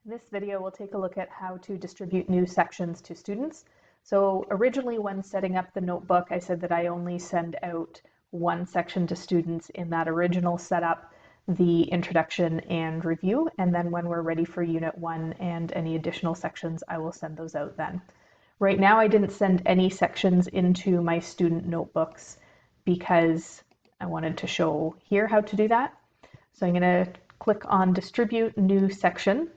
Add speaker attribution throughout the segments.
Speaker 1: In this video, we'll take a look at how to distribute new sections to students. So originally when setting up the notebook, I said that I only send out one section to students in that original setup, the introduction and review. And then when we're ready for Unit 1 and any additional sections, I will send those out then. Right now, I didn't send any sections into my student notebooks because I wanted to show here how to do that. So I'm going to click on Distribute New Section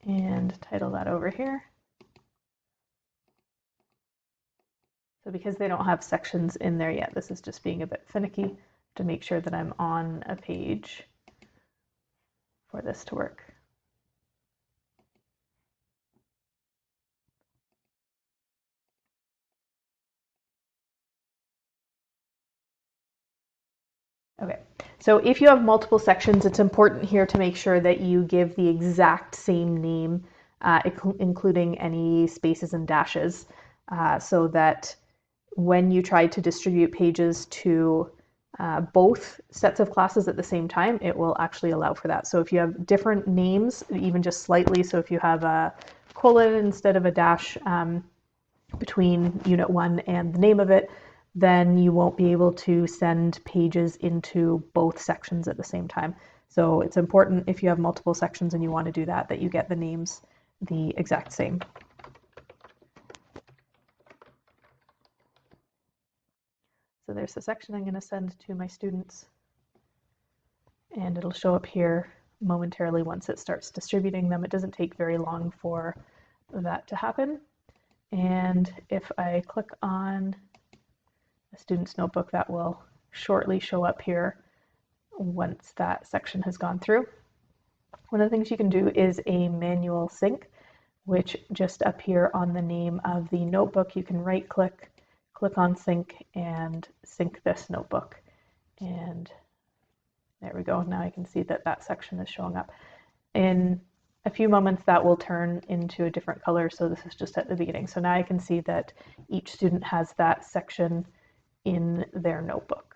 Speaker 1: and title that over here. So because they don't have sections in there yet, this is just being a bit finicky to make sure that I'm on a page for this to work. Okay, so if you have multiple sections, it's important here to make sure that you give the exact same name, including any spaces and dashes, so that when you try to distribute pages to both sets of classes at the same time, it will actually allow for that. So if you have different names, even just slightly, so if you have a colon instead of a dash between Unit 1 and the name of it, then you won't be able to send pages into both sections at the same time. So it's important if you have multiple sections and you want to do that, that you get the names the exact same. So there's the section I'm going to send to my students, and it'll show up here momentarily once it starts distributing them. It doesn't take very long for that to happen. And if I click on a student's notebook, that will shortly show up here once that section has gone through. One of the things you can do is a manual sync, which just up here on the name of the notebook, you can right click, click on sync, and sync this notebook. And there we go. Now I can see that that section is showing up. In a few moments that will turn into a different color, so this is just at the beginning. So now I can see that each student has that section in their notebook.